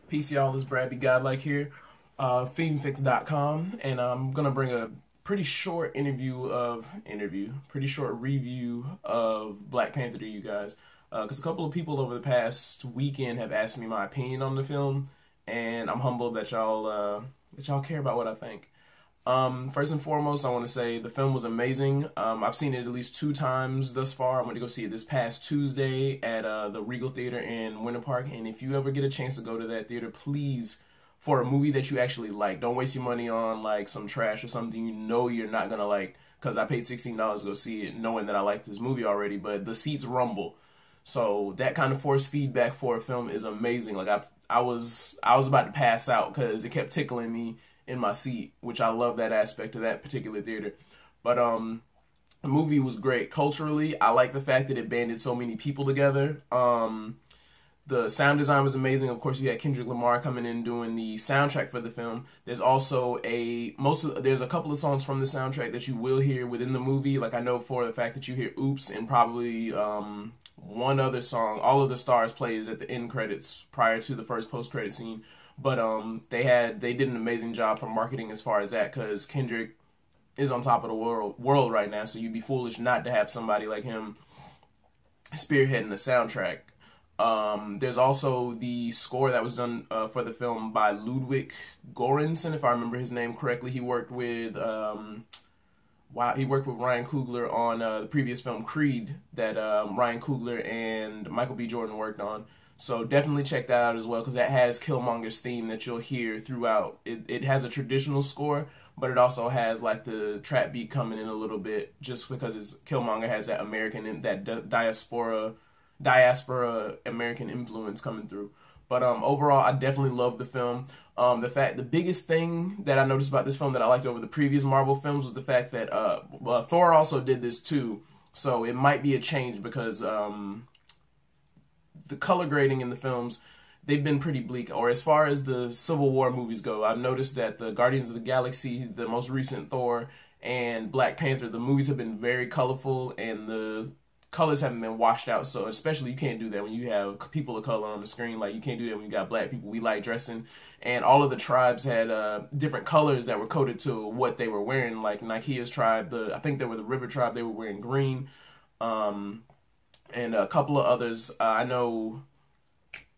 Peace, y'all. It's BradBeGodlike here, FiendFix.com, and I'm gonna bring a pretty short pretty short review of Black Panther to you guys, because a couple of people over the past weekend have asked me my opinion on the film, and I'm humbled that y'all care about what I think. First and foremost, I want to say the film was amazing. I've seen it at least 2 times thus far. I'm going to go see it this past Tuesday at the Regal Theater in Winter Park. And if you ever get a chance to go to that theater, please, for a movie that you actually like, don't waste your money on like some trash or something you know you're not going to like. Because I paid $16 to go see it knowing that I liked this movie already, but the seats rumble. So that kind of forced feedback for a film is amazing. Like I was about to pass out because it kept tickling me in my seat, which I love that aspect of that particular theater. But the movie was great. Culturally, I like the fact that it banded so many people together. The sound design was amazing. Of course, you had Kendrick Lamar coming in doing the soundtrack for the film. There's also there's a couple of songs from the soundtrack that you will hear within the movie. Like I know for the fact that you hear "Oops" and probably one other song. All of the Stars plays at the end credits prior to the first post-credit scene. But they did an amazing job for marketing as far as that, because Kendrick is on top of the world right now, so you'd be foolish not to have somebody like him spearheading the soundtrack. There's also the score that was done for the film by Ludwig Göransson, if I remember his name correctly. He worked with Ryan Coogler on the previous film Creed that Ryan Coogler and Michael B. Jordan worked on. So definitely check that out as well, because that has Killmonger's theme that you'll hear throughout. It has a traditional score, but it also has like the trap beat coming in a little bit, just because Killmonger has that diaspora American influence coming through. But overall, I definitely love the film. The biggest thing that I noticed about this film that I liked over the previous Marvel films was the fact that Thor also did this too. So it might be a change, because the color grading in the films, they've been pretty bleak. Or as far as the Civil War movies go, I've noticed that the Guardians of the Galaxy, the most recent Thor, and Black Panther, the movies have been very colorful and the colors haven't been washed out. So especially you can't do that when you have people of color on the screen. Like you can't do that when you got black people. We like dressing, and all of the tribes had different colors that were coded to what they were wearing. Like Nikea's tribe, I think they were the River tribe, they were wearing green. And a couple of others. I know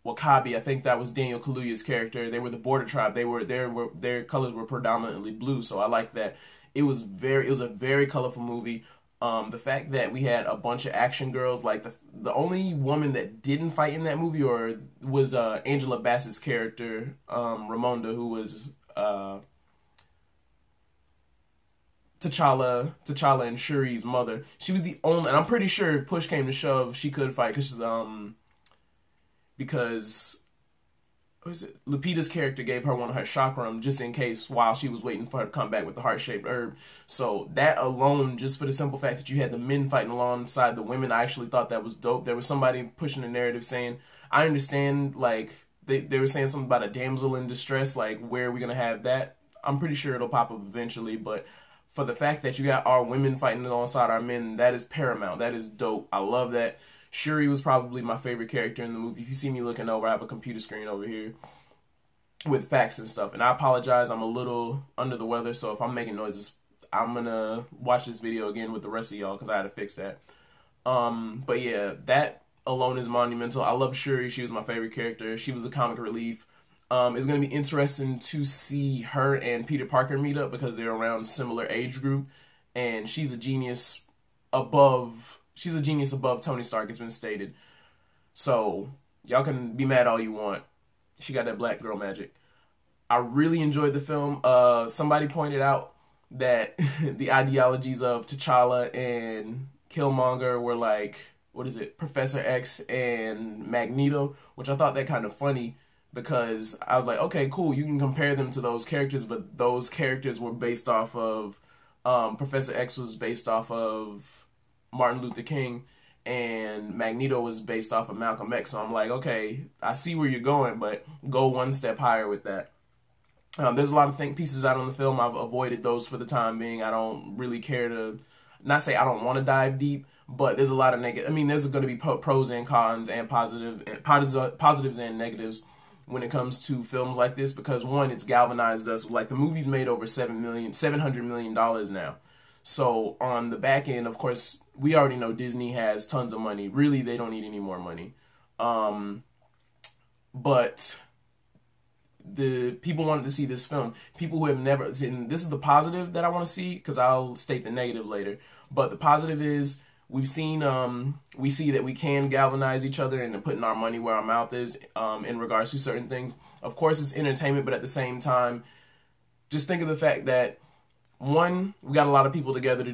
Wakabi, I think that was Daniel Kaluuya's character. They were the Border tribe. Their colors were predominantly blue, so I like that. It was a very colorful movie. The fact that we had a bunch of action girls, like the only woman that didn't fight in that movie was Angela Bassett's character, Ramonda, who was T'Challa and Shuri's mother. She was the only, and I'm pretty sure if push came to shove, she could fight, because Lupita's character gave her one of her chakram just in case while she was waiting for her to come back with the heart-shaped herb. So that alone, just for the simple fact that you had the men fighting alongside the women, I actually thought that was dope. There was somebody pushing the narrative saying, I understand, like, they were saying something about a damsel in distress, like, where are we going to have that? I'm pretty sure it'll pop up eventually, but for the fact that you got our women fighting alongside our men, that is paramount. That is dope. I love that. Shuri was probably my favorite character in the movie. If you see me looking over, I have a computer screen over here with facts and stuff. And I apologize, I'm a little under the weather, so if I'm making noises, I'm going to watch this video again with the rest of y'all, because I had to fix that. But yeah, that alone is monumental. I love Shuri. She was my favorite character. She was a comic relief. It's going to be interesting to see her and Peter Parker meet up, because they're around similar age group, and she's a genius above Tony Stark, it's been stated. So y'all can be mad all you want. She got that black girl magic. I really enjoyed the film. Somebody pointed out that the ideologies of T'Challa and Killmonger were like, Professor X and Magneto, which I thought that kind of funny, because I was like, okay, cool, you can compare them to those characters, but those characters were based off of, Professor X was based off of Martin Luther King, and Magneto was based off of Malcolm X. So I'm like, okay, I see where you're going, but go one step higher with that. There's a lot of think pieces out on the film. I've avoided those for the time being. I don't really care to, not say I don't want to dive deep, but there's a lot of negative. I mean, there's going to be pros and cons and positives and negatives. when it comes to films like this, because one, it's galvanized us. Like, the movie's made over $700 million now. So on the back end, of course, we already know Disney has tons of money. Really, they don't need any more money. But the people wanted to see this film. People who have never seen, this is the positive that I want to see, because I'll state the negative later. But the positive is we see that we can galvanize each other and putting our money where our mouth is in regards to certain things. Of course, it's entertainment, but at the same time, just think of the fact that, one, we got a lot of people together to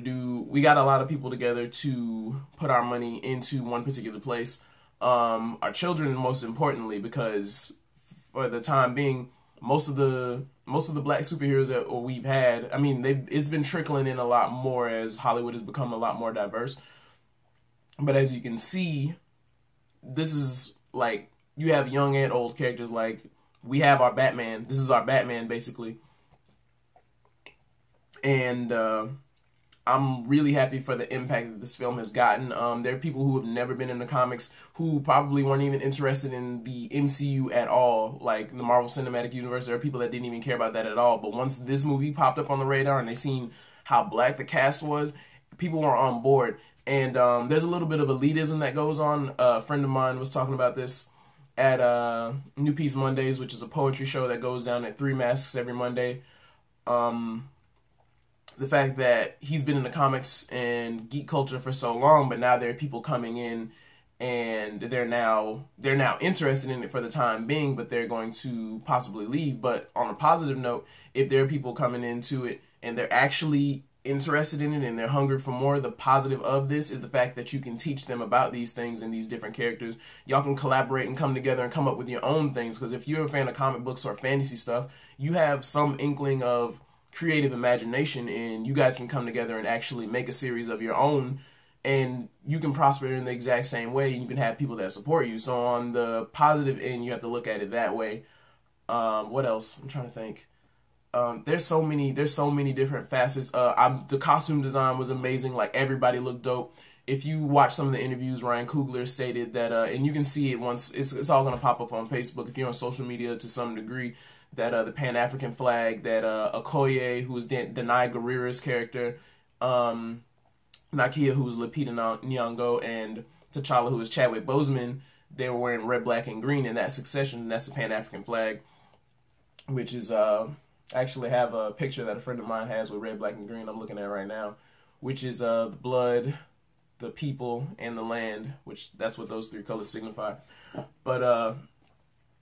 put our money into one particular place. Our children, most importantly, because for the time being, most of the black superheroes that we've had, I mean, it's been trickling in a lot more as Hollywood has become a lot more diverse. But as you can see, this is like, you have young and old characters. Like, we have our Batman. This is our Batman, basically. And I'm really happy for the impact that this film has gotten. There are people who have never been in the comics who probably weren't even interested in the MCU at all, like the Marvel Cinematic Universe. There are people that didn't even care about that at all. But once this movie popped up on the radar and they seen how black the cast was, people were on board. And there's a little bit of elitism that goes on. A friend of mine was talking about this at New Piece Mondays, which is a poetry show that goes down at 3 Masks every Monday. The fact that he's been in the comics and geek culture for so long, but now there are people coming in and they're now interested in it for the time being, but they're going to possibly leave. But on a positive note, if there are people coming into it and they're actually interested in it and they're hungry for more, the positive of this is the fact that you can teach them about these things and these different characters. Y'all can collaborate and come together and come up with your own things, because if you're a fan of comic books or fantasy stuff, you have some inkling of creative imagination, and you guys can come together and actually make a series of your own, and you can prosper in the exact same way, and you can have people that support you. So on the positive end, you have to look at it that way. What else? I'm trying to think. There's so many different facets. The costume design was amazing. Like, everybody looked dope. If you watch some of the interviews, Ryan Coogler stated that, and you can see it once, it's all going to pop up on Facebook if you're on social media to some degree, that the Pan-African flag, that Okoye, who was Denai Guerrera's character, Nakia, who was Lupita Nyong'o, and T'Challa, who was Chadwick Boseman, they were wearing red, black, and green in that succession, and that's the Pan-African flag, which is, I actually have a picture that a friend of mine has with red, black, and green I'm looking at right now, which is the blood, the people, and the land, which that's what those 3 colors signify. But,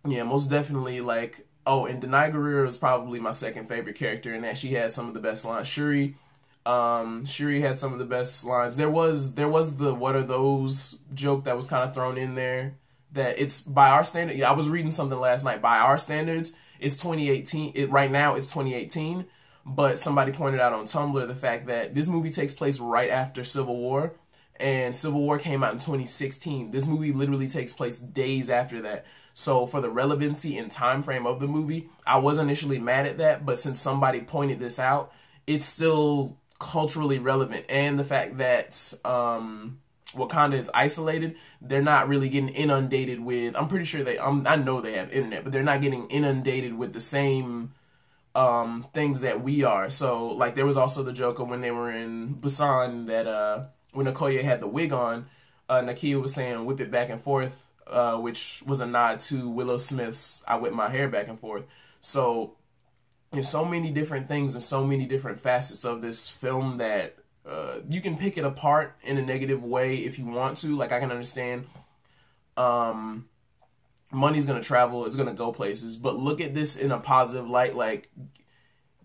yeah, most definitely, like, oh, and Denai Guerrera is probably my second favorite character, in that she had some of the best lines. Shuri had some of the best lines. There was the "what are those" joke that was kind of thrown in there. That it's, by our standard. Yeah, I was reading something last night. By our standards, it's 2018. Right now it's 2018. But somebody pointed out on Tumblr the fact that this movie takes place right after Civil War, and Civil War came out in 2016. This movie literally takes place days after that. So for the relevancy and time frame of the movie, I was initially mad at that, but since somebody pointed this out, it's still culturally relevant. And the fact that Wakanda is isolated, they're not really getting inundated with, I'm pretty sure I know they have internet, but they're not getting inundated with the same things that we are. So, like, there was also the joke of when they were in Busan that when Okoye had the wig on, Nakia was saying, "Whip it back and forth," which was a nod to Willow Smith's "I Whip My Hair Back and Forth." So there's so many different things and so many different facets of this film that you can pick it apart in a negative way if you want to. Like, I can understand money's going to travel, it's going to go places, but look at this in a positive light. Like,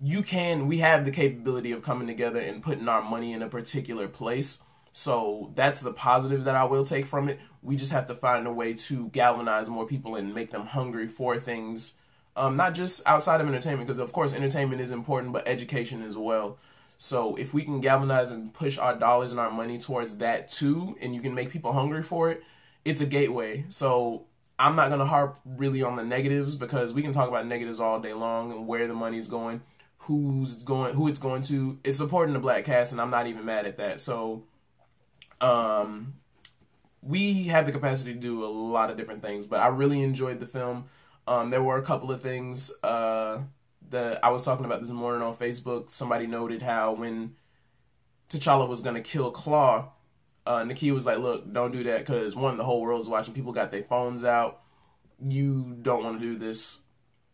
we have the capability of coming together and putting our money in a particular place. So that's the positive that I will take from it. We just have to find a way to galvanize more people and make them hungry for things, not just outside of entertainment, because of course entertainment is important, but education as well. So if we can galvanize and push our dollars and our money towards that too, and you can make people hungry for it, it's a gateway. So I'm not going to harp really on the negatives, because we can talk about negatives all day long and where the money's going, who it's going to. It's supporting the black cast, and I'm not even mad at that. So we have the capacity to do a lot of different things, but I really enjoyed the film. There were a couple of things that I was talking about this morning on Facebook. Somebody noted how when T'Challa was gonna kill Claw, Nakia was like, "Look, don't do that because one, the whole world's watching. People got their phones out. You don't want to do this.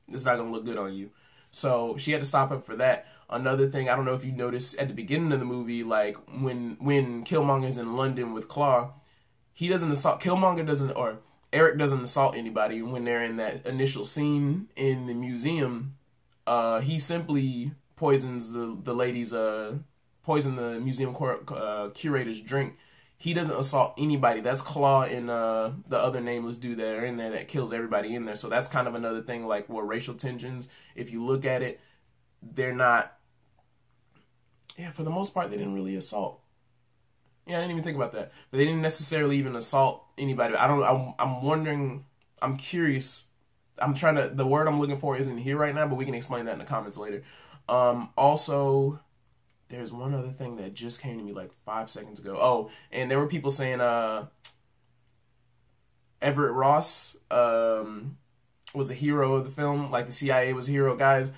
It's not gonna look good on you." So she had to stop him for that. Another thing, I don't know if you noticed at the beginning of the movie, like when Killmonger's in London with Claw, he doesn't assault. Killmonger doesn't, or Eric doesn't assault anybody when they're in that initial scene in the museum. He simply poisons the lady's poison the museum curator's drink. He doesn't assault anybody. That's Claw and the other nameless dude that are in there that kills everybody in there. So that's kind of another thing, like where racial tensions, if you look at it, they're not, yeah, for the most part, they didn't really assault. Yeah, I didn't even think about that. But they didn't necessarily even assault anybody. I'm wondering, I'm curious. The word I'm looking for isn't here right now, but we can explain that in the comments later. Also, there's one other thing that just came to me like 5 seconds ago. Oh, and there were people saying Everett Ross was a hero of the film, like the CIA was a hero. Guys,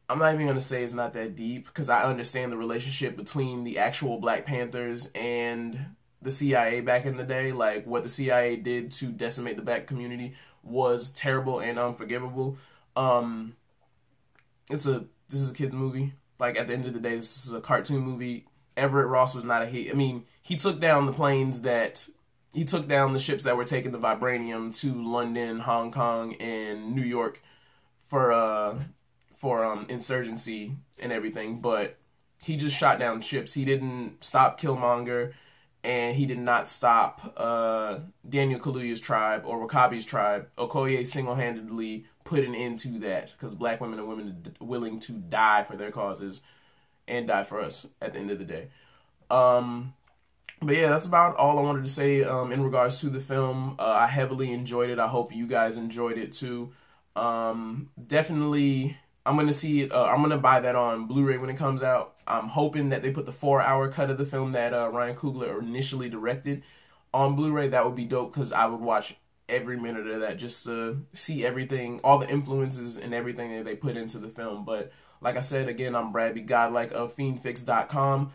I'm not even going to say it's not that deep because I understand the relationship between the actual Black Panthers and the CIA back in the day. Like what the CIA did to decimate the Black community was terrible and unforgivable. This is a kid's movie. Like at the end of the day, this is a cartoon movie. Everett Ross was not a hit. I mean, he took down the ships that were taking the vibranium to London, Hong Kong, and New York for insurgency and everything. But he just shot down ships. He didn't stop Killmonger, and he did not stop Daniel Kaluuya's tribe or Wakabi's tribe. Okoye single-handedly put an end to that because Black women are willing to die for their causes and die for us at the end of the day. But yeah, that's about all I wanted to say in regards to the film. I heavily enjoyed it. I hope you guys enjoyed it too. Definitely, I'm going to see it. I'm going to buy that on Blu-ray when it comes out. I'm hoping that they put the 4-hour cut of the film that Ryan Coogler initially directed on Blu-ray. That would be dope because I would watch every minute of that just to see everything, all the influences and everything that they put into the film. But like I said, again, I'm BradBeGodlike of FiendFix.com.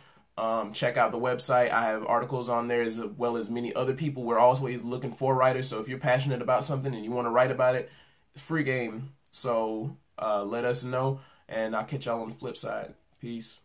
Check out the website. I have articles on there as well as many other people. We're always looking for writers. So if you're passionate about something and you want to write about it, it's free game. So let us know, and I'll catch y'all on the flip side. Peace.